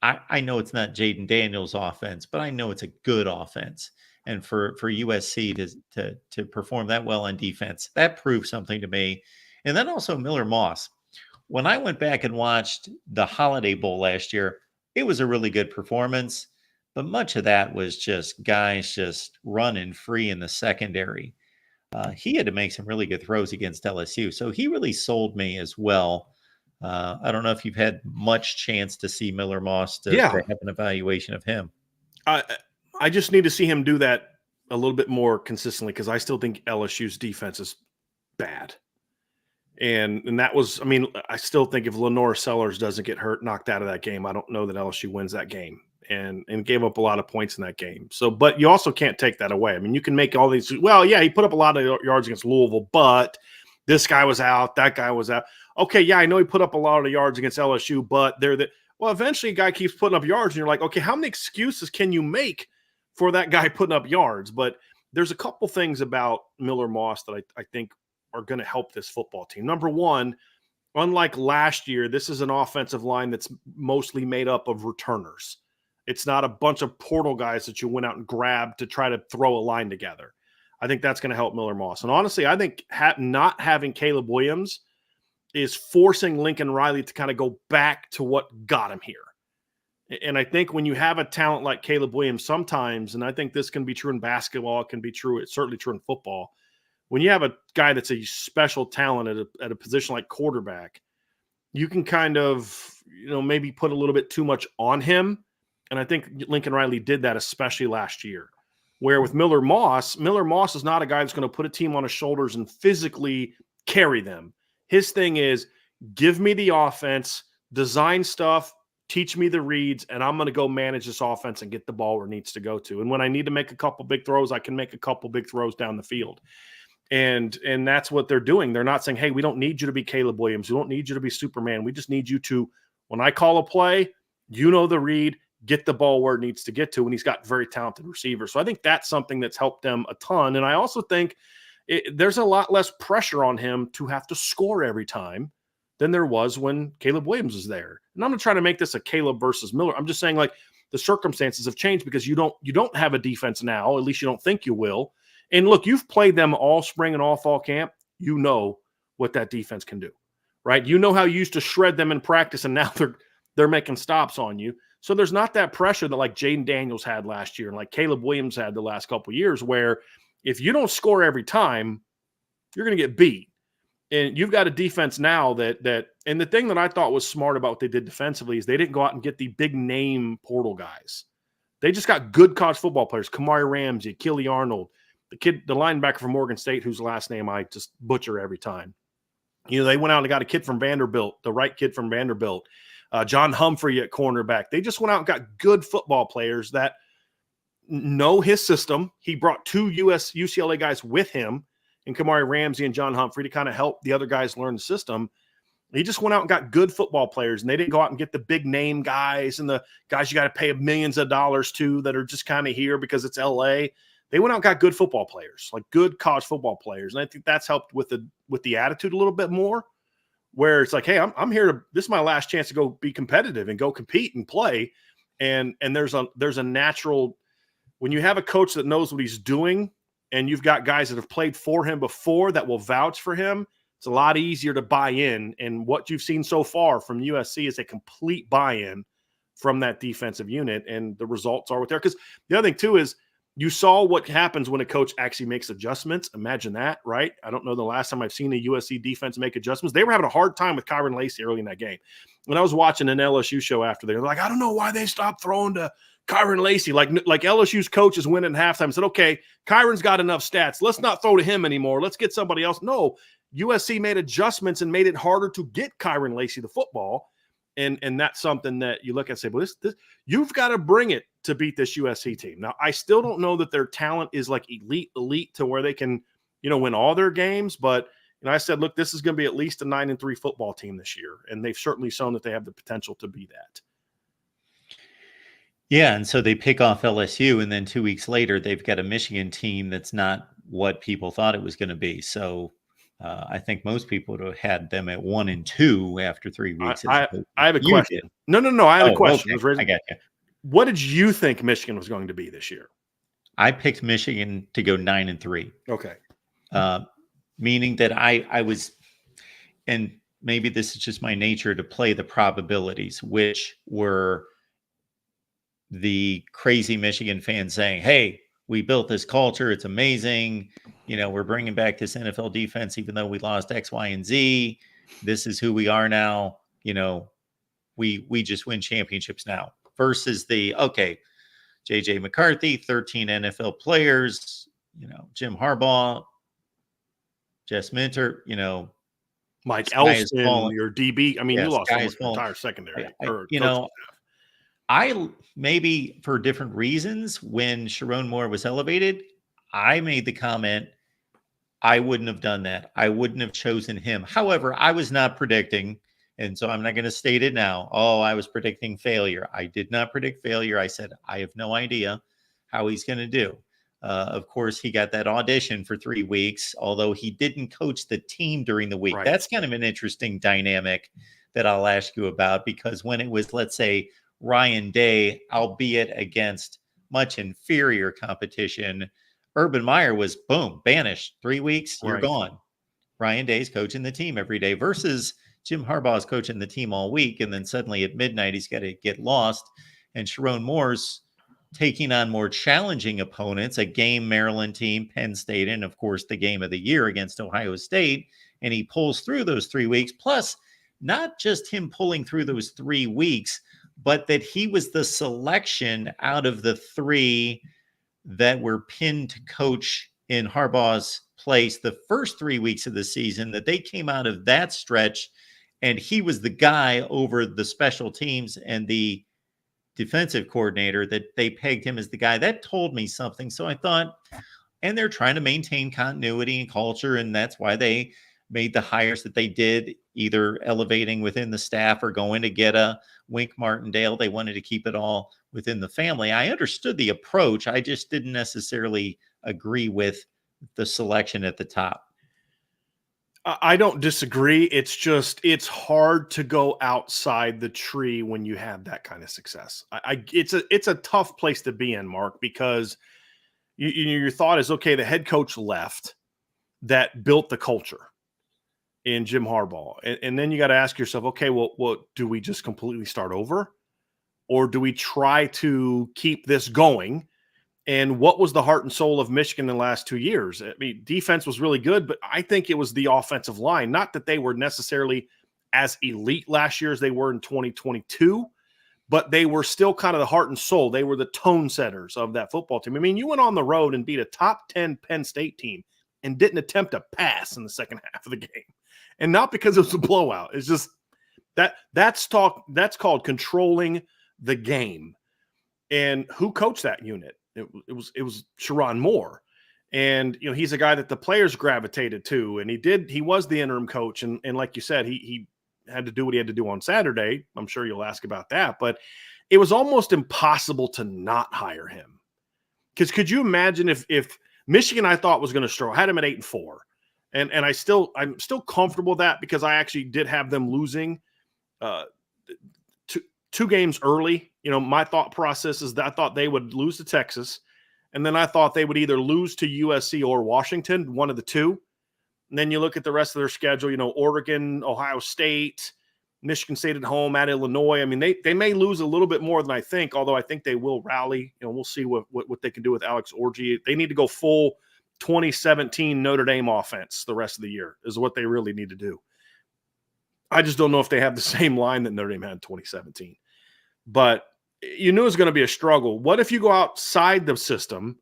S1: I know it's not Jaden Daniels' offense, but I know it's a good offense. And for USC to perform that well on defense, that proved something to me. And then also Miller Moss. When I went back and watched the Holiday Bowl last year, it was a really good performance, but much of that was just guys just running free in the secondary. He had to make some really good throws against LSU, so he really sold me as well. I don't know if you've had much chance to see Miller Moss to have an evaluation of him.
S2: I just need to see him do that a little bit more consistently because I still think LSU's defense is bad. And that was, I mean, I still think if Lenore Sellers doesn't get hurt, knocked out of that game, I don't know that LSU wins that game and gave up a lot of points in that game. So, but you also can't take that away. I mean, you can make all these, well, yeah, he put up a lot of yards against Louisville, but this guy was out, that guy was out. Okay, yeah, I know he put up a lot of yards against LSU, but well, eventually a guy keeps putting up yards and you're like, okay, how many excuses can you make for that guy putting up yards? But there's a couple things about Miller Moss that I think are going to help this football team. Number one, unlike last year, this is an offensive line that's mostly made up of returners. It's not a bunch of portal guys that you went out and grabbed to try to throw a line together. I think that's going to help Miller Moss. And honestly, I think not having Caleb Williams is forcing Lincoln Riley to kind of go back to what got him here. And I think when you have a talent like Caleb Williams sometimes, and I think this can be true in basketball, it can be true, it's certainly true in football, when you have a guy that's a special talent at a position like quarterback, you can kind of, maybe put a little bit too much on him. And I think Lincoln Riley did that, especially last year, where with Miller Moss is not a guy that's going to put a team on his shoulders and physically carry them. His thing is give me the offense, design stuff, teach me the reads, and I'm going to go manage this offense and get the ball where it needs to go to. And when I need to make a couple big throws, I can make a couple big throws down the field. And that's what they're doing. They're not saying, hey, we don't need you to be Caleb Williams. We don't need you to be Superman. We just need you to, when I call a play, the read, get the ball where it needs to get to. And he's got very talented receivers. So I think that's something that's helped them a ton. And I also think there's a lot less pressure on him to have to score every time than there was when Caleb Williams was there. And I'm not trying to make this a Caleb versus Miller. I'm just saying, like, the circumstances have changed because you don't have a defense now. At least you don't think you will. And look, you've played them all spring and all fall camp. You know what that defense can do, right? You know how you used to shred them in practice, and now they're making stops on you. So there's not that pressure that like Jaden Daniels had last year and like Caleb Williams had the last couple of years, where if you don't score every time, you're going to get beat. And you've got a defense now and the thing that I thought was smart about what they did defensively is they didn't go out and get the big name portal guys. They just got good college football players, Kamari Ramsey, Achille Arnold, the linebacker from Morgan State, whose last name I just butcher every time. They went out and got a kid from Vanderbilt, the right kid from Vanderbilt, John Humphrey at cornerback. They just went out and got good football players that know his system. He brought 2 UCLA guys with him, and Kamari Ramsey and John Humphrey, to kind of help the other guys learn the system. He just went out and got good football players, and they didn't go out and get the big name guys and the guys you got to pay millions of dollars to that are just kind of here because it's LA. They went out and got good football players, like good college football players. And I think that's helped with the attitude a little bit more, where it's like, hey, I'm here this is my last chance to go be competitive and go compete and play. And there's a natural, when you have a coach that knows what he's doing and you've got guys that have played for him before that will vouch for him, it's a lot easier to buy in. And what you've seen so far from USC is a complete buy-in from that defensive unit. And the results are what they're, because the other thing too is, you saw what happens when a coach actually makes adjustments. Imagine that, right? I don't know the last time I've seen a USC defense make adjustments. They were having a hard time with Chiron Lacey early in that game. When I was watching an LSU show after, they're like, I don't know why they stopped throwing to Chiron Lacey. Like LSU's coaches went in halftime and said, okay, Chiron's got enough stats. Let's not throw to him anymore. Let's get somebody else. No, USC made adjustments and made it harder to get Chiron Lacey the football. And that's something that you look at and say, well, this you've got to bring it to beat this USC team. Now, I still don't know that their talent is like elite to where they can, win all their games. But, I said, look, this is going to be at least a 9-3 football team this year. And they've certainly shown that they have the potential to be that.
S1: Yeah, and so they pick off LSU, and then 2 weeks later, they've got a Michigan team that's not what people thought it was going to be. So I think most people would have had them at 1-2 after 3 weeks.
S2: I have a question.
S1: Did.
S2: No. I have a question.
S1: Okay. I got you.
S2: What did you think Michigan was going to be this year?
S1: I picked Michigan to go 9-3.
S2: Okay.
S1: Meaning that I was, and maybe this is just my nature to play the probabilities, which were the crazy Michigan fans saying, hey, we built this culture. It's amazing. We're bringing back this NFL defense, even though we lost X, Y, and Z. This is who we are now. We just win championships now. Versus J.J. McCarthy, 13 NFL players, Jim Harbaugh, Jess Minter,
S2: Mike Elston, your DB. I mean, you lost almost the entire secondary.
S1: I maybe for different reasons, when Chiron Moore was elevated, I made the comment, I wouldn't have done that. I wouldn't have chosen him. However, I was not predicting, and so I'm not going to state it now. Oh, I was predicting failure. I did not predict failure. I said, I have no idea how he's going to do. Of course, he got that audition for 3 weeks, although he didn't coach the team during the week. Right. That's kind of an interesting dynamic that I'll ask you about, because when it was, let's say, Ryan Day, albeit against much inferior competition, Urban Meyer was, boom, banished. 3 weeks, you're gone. Ryan Day's coaching the team every day versus Jim Harbaugh's coaching the team all week, and then suddenly at midnight he's got to get lost. And Chiron Moore's taking on more challenging opponents, a game Maryland team, Penn State, and of course the game of the year against Ohio State. And he pulls through those 3 weeks. Plus, not just him pulling through those 3 weeks, but that he was the selection out of the 3 that were pinned to coach in Harbaugh's place the first 3 weeks of the season, that they came out of that stretch and he was the guy over the special teams and the defensive coordinator, that they pegged him as the guy. That told me something. So I thought, and they're trying to maintain continuity and culture, and that's why they made the hires that they did, either elevating within the staff or going to get a Wink Martindale. They wanted to keep it all within the family. I understood the approach. I just didn't necessarily agree with the selection at the top.
S2: I don't disagree. It's hard to go outside the tree when you have that kind of success. It's a tough place to be in, Mark, because your thought is, okay, the head coach left that built the culture in Jim Harbaugh. And then you got to ask yourself, okay, well, do we just completely start over? Or do we try to keep this going? And what was the heart and soul of Michigan in the last 2 years? I mean, defense was really good, but I think it was the offensive line. Not that they were necessarily as elite last year as they were in 2022, but they were still kind of the heart and soul. They were the tone setters of that football team. I mean, you went on the road and beat a top 10 Penn State team and didn't attempt a pass in the second half of the game. And not because it was a blowout. It's just that's called controlling the game. And who coached that unit? It was Chiron Moore. And, you know, he's a guy that the players gravitated to, and he was the interim coach. And like you said, he had to do what he had to do on Saturday. I'm sure you'll ask about that, but it was almost impossible to not hire him. Because could you imagine if Michigan, I thought, was going to struggle, had him at 8-4, and I'm still comfortable with that, because I actually did have them losing two games early. You know, my thought process is that I thought they would lose to Texas, and then I thought they would either lose to USC or Washington, one of the two. And then you look at the rest of their schedule, you know, Oregon, Ohio State, Michigan State at home, at Illinois. I mean, they may lose a little bit more than I think, although I think they will rally. You know, we'll see what they can do with Alex Orji. They need to go full 2017 Notre Dame offense the rest of the year is what they really need to do. I just don't know if they have the same line that Notre Dame had in 2017. But you knew it was going to be a struggle. What if you go outside the system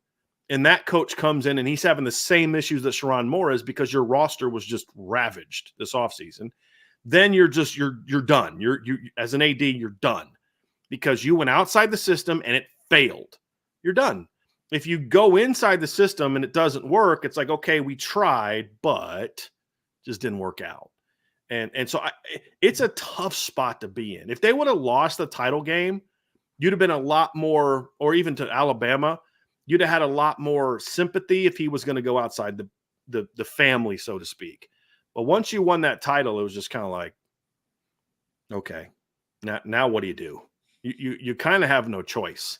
S2: and that coach comes in and he's having the same issues that Chiron Moore is, because your roster was just ravaged this offseason? Then you're done. You as an AD, you're done, because you went outside the system and it failed. You're done. If you go inside the system and it doesn't work, it's like, okay, we tried, but just didn't work out. And so it's a tough spot to be in. If they would have lost the title game, you'd have been a lot more, or even to Alabama, you'd have had a lot more sympathy if he was going to go outside the family, so to speak. But once you won that title, it was just kind of like, okay, now what do you do? You kind of have no choice.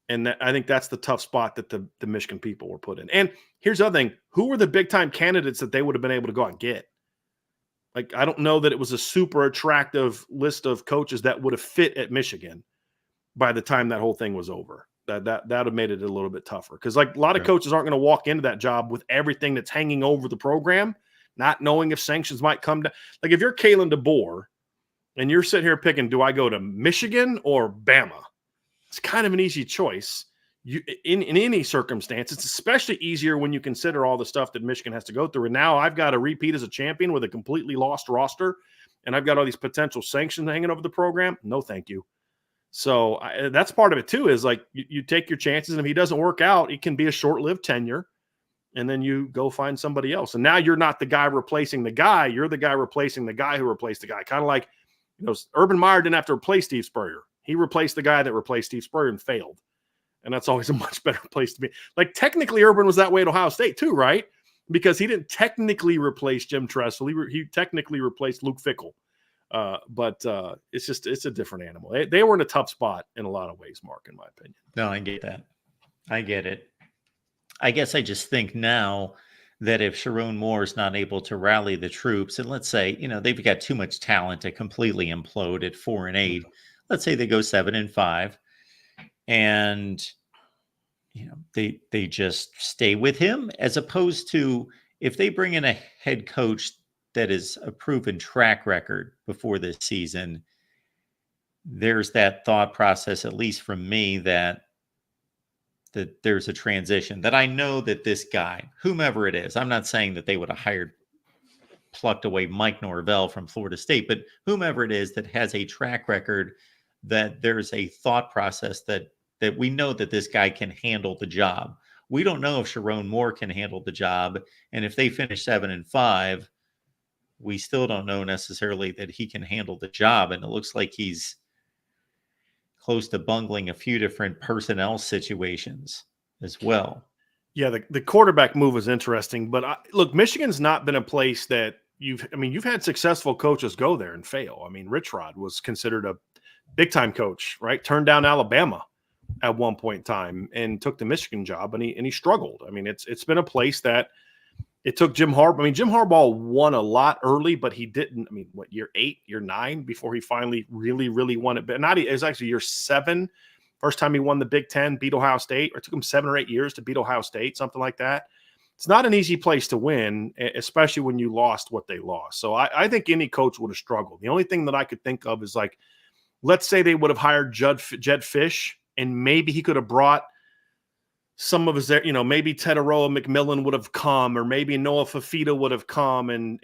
S2: And I think that's the tough spot that the Michigan people were put in. And here's the other thing. Who were the big-time candidates that they would have been able to go out and get? Like, I don't know that it was a super attractive list of coaches that would have fit at Michigan by the time that whole thing was over. That would have made it a little bit tougher. Because, like, a lot of coaches aren't going to walk into that job with everything that's hanging over the program, not knowing if sanctions might come down. Like, if you're Kalen DeBoer and you're sitting here picking, do I go to Michigan or Bama? It's kind of an easy choice. In any circumstance, it's especially easier when you consider all the stuff that Michigan has to go through. And now I've got to repeat as a champion with a completely lost roster, and I've got all these potential sanctions hanging over the program. No, thank you. So that's part of it too, is like you take your chances, and if he doesn't work out, it can be a short-lived tenure, and then you go find somebody else. And now you're not the guy replacing the guy. You're the guy replacing the guy who replaced the guy. Kind of like, you know, Urban Meyer didn't have to replace Steve Spurrier. He replaced the guy that replaced Steve Spurrier and failed. And that's always a much better place to be. Like, technically, Urban was that way at Ohio State too, right? Because he didn't technically replace Jim Tressel. He technically replaced Luke Fickell. But it's a different animal. They were in a tough spot in a lot of ways, Mark, in my opinion.
S1: No, I get that. I get it. I guess I just think now that if Chiron Moore is not able to rally the troops, and let's say, you know, they've got too much talent to completely implode at 4-8. Let's say they go 7-5. And, you know, they just stay with him, as opposed to if they bring in a head coach that is a proven track record before this season, there's that thought process, at least from me, that there's a transition, that I know that this guy, whomever it is, I'm not saying that they would have plucked away Mike Norvell from Florida State, but whomever it is that has a track record, that there's a thought process that we know that this guy can handle the job. We don't know if Chiron Moore can handle the job. And if they finish 7-5, we still don't know necessarily that he can handle the job. And it looks like he's close to bungling a few different personnel situations as well.
S2: Yeah, the quarterback move is interesting. But look, Michigan's not been a place that you've had successful coaches go there and fail. I mean, Rich Rod was considered a big-time coach, right? Turned down Alabama at one point in time and took the Michigan job, and he struggled. I mean, it's been a place that it took Jim Harbaugh. I mean, Jim Harbaugh won a lot early, but he didn't. I mean, what, year 8, year 9 before he finally really, really won it? But it was actually year 7, first time he won the Big Ten, beat Ohio State. Or it took him 7 or 8 years to beat Ohio State, something like that. It's not an easy place to win, especially when you lost what they lost. So I think any coach would have struggled. The only thing that I could think of is, like, let's say they would have hired Jed Fish, and maybe he could have brought some of his, maybe Tedoroa McMillan would have come, or maybe Noah Fafita would have come, and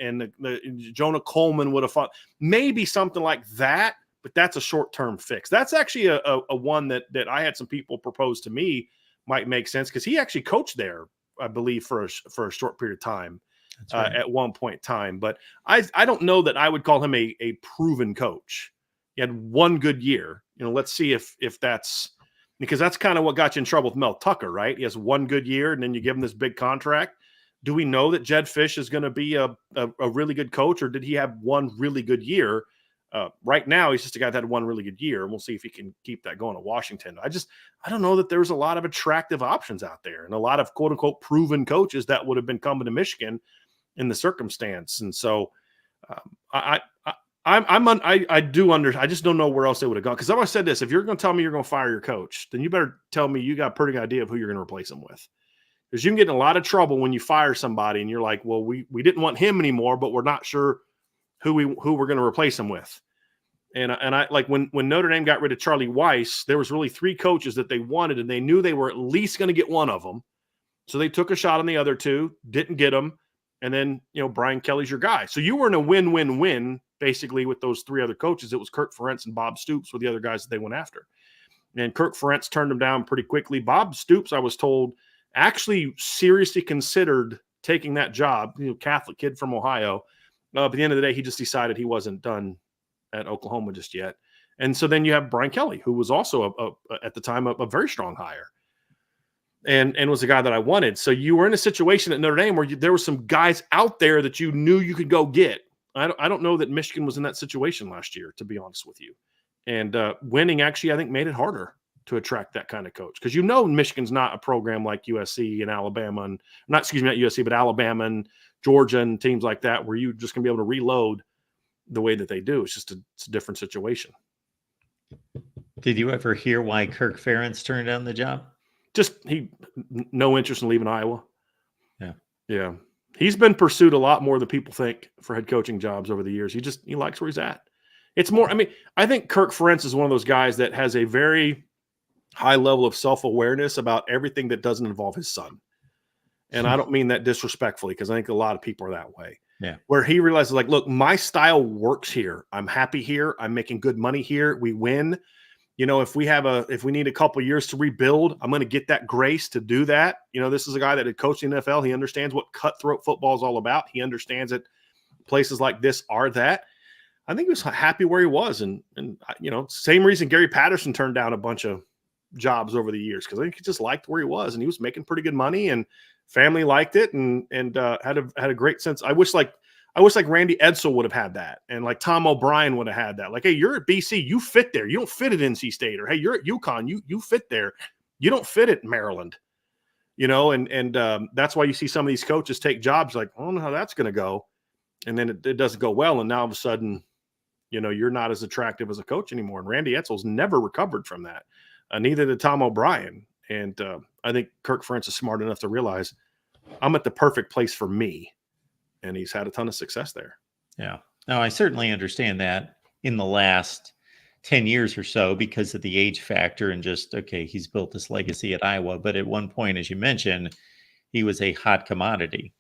S2: Jonah Coleman would have fought. Maybe something like that, but that's a short-term fix. That's actually a one that I had some people propose to me might make sense, because he actually coached there, I believe, for a short period of time. That's right. At one point in time. But I don't know that I would call him a proven coach. He had one good year. Let's see if that's, because that's kind of what got you in trouble with Mel Tucker, right? He has one good year, and then you give him this big contract. Do we know that Jed Fish is going to be a really good coach, or did he have one really good year? Right now, he's just a guy that had one really good year, and we'll see if he can keep that going at Washington. I don't know that there's a lot of attractive options out there, and a lot of quote unquote proven coaches that would have been coming to Michigan in the circumstance. And so I just don't know where else they would have gone. Because I've always said this: if you're going to tell me you're going to fire your coach, then you better tell me you got a pretty good idea of who you're going to replace him with. Because you can get in a lot of trouble when you fire somebody and you're like, well, we didn't want him anymore, but we're not sure who we're going to replace him with. And I like when Notre Dame got rid of Charlie Weiss, there was really 3 coaches that they wanted, and they knew they were at least going to get one of them. So they took a shot on the other 2, didn't get them. And then, Brian Kelly's your guy. So you were in a win-win-win, basically, with those 3 other coaches. It was Kirk Ferentz and Bob Stoops were the other guys that they went after. And Kirk Ferentz turned them down pretty quickly. Bob Stoops, I was told, actually seriously considered taking that job, Catholic kid from Ohio. But at the end of the day, he just decided he wasn't done at Oklahoma just yet. And so then you have Brian Kelly, who was also, at the time, a very strong hire. And was the guy that I wanted. So you were in a situation at Notre Dame where there were some guys out there that you knew you could go get. I don't know that Michigan was in that situation last year, to be honest with you. And winning actually, I think, made it harder to attract that kind of coach, because Michigan's not a program like USC and Alabama, and not USC, but Alabama and Georgia and teams like that, where you're just going to be able to reload the way that they do. It's a different situation.
S1: Did you ever hear why Kirk Ferentz turned down the job?
S2: Just no interest in leaving Iowa.
S1: Yeah.
S2: He's been pursued a lot more than people think for head coaching jobs over the years. He likes where he's at. It's more, I think Kirk Ferentz is one of those guys that has a very high level of self-awareness about everything that doesn't involve his son. And I don't mean that disrespectfully, because I think a lot of people are that way.
S1: Yeah.
S2: Where he realizes, like, look, my style works here. I'm happy here. I'm making good money here. We win. If we need a couple years to rebuild, I'm going to get that grace to do that. This is a guy that had coached in the NFL. He understands what cutthroat football is all about. He understands that places like this are that. I think he was happy where he was. And same reason Gary Patterson turned down a bunch of jobs over the years, because I think he just liked where he was, and he was making pretty good money, and family liked it, and had a great sense. I wish like Randy Edsall would have had that, and like Tom O'Brien would have had that. Like, hey, you're at BC, you fit there. You don't fit at NC State. Or hey, you're at UConn, you fit there. You don't fit at Maryland. And that's why you see some of these coaches take jobs like, I don't know how that's going to go, and then it doesn't go well, and now all of a sudden, you're not as attractive as a coach anymore. And Randy Edsall's never recovered from that. Neither did Tom O'Brien. And I think Kirk Ferentz is smart enough to realize I'm at the perfect place for me. And he's had a ton of success there.
S1: Yeah. No, I certainly understand that in the last 10 years or so, because of the age factor and just, okay, he's built this legacy at Iowa. But at one point, as you mentioned, he was a hot commodity.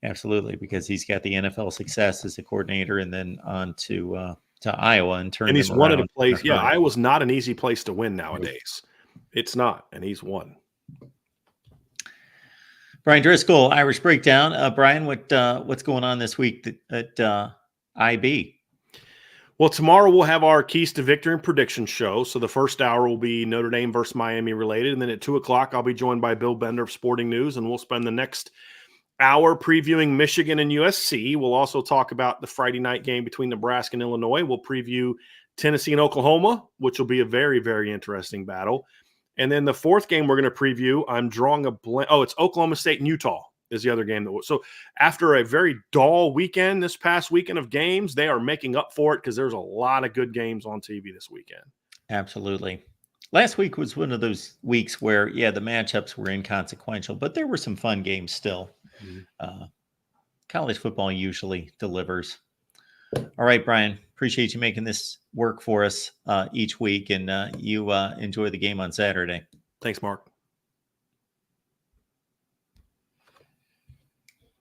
S1: Absolutely. Because he's got the NFL success as a coordinator, and then on to Iowa and turned.
S2: And he's won at a place. Yeah. Iowa's not an easy place to win nowadays. It's not. And he's won.
S1: Brian Driscoll, Irish Breakdown. Brian, what's going on this week at IB?
S2: Well, tomorrow we'll have our Keys to Victory and Prediction show. So the first hour will be Notre Dame versus Miami related. And then at 2 o'clock, I'll be joined by Bill Bender of Sporting News. And we'll spend the next hour previewing Michigan and USC. We'll also talk about the Friday night game between Nebraska and Illinois. We'll preview Tennessee and Oklahoma, which will be a very, very interesting battle. And then the fourth game we're going to preview, I'm drawing a blank. Oh, it's Oklahoma State and Utah is the other game. So after a very dull weekend, this past weekend of games, they are making up for it, because there's a lot of good games on TV this weekend.
S1: Absolutely. Last week was one of those weeks where, the matchups were inconsequential, but there were some fun games still. Mm-hmm. College football usually delivers. All right, Brian. appreciate you making this work for us each week, and you enjoy the game on Saturday.
S2: Thanks, Mark.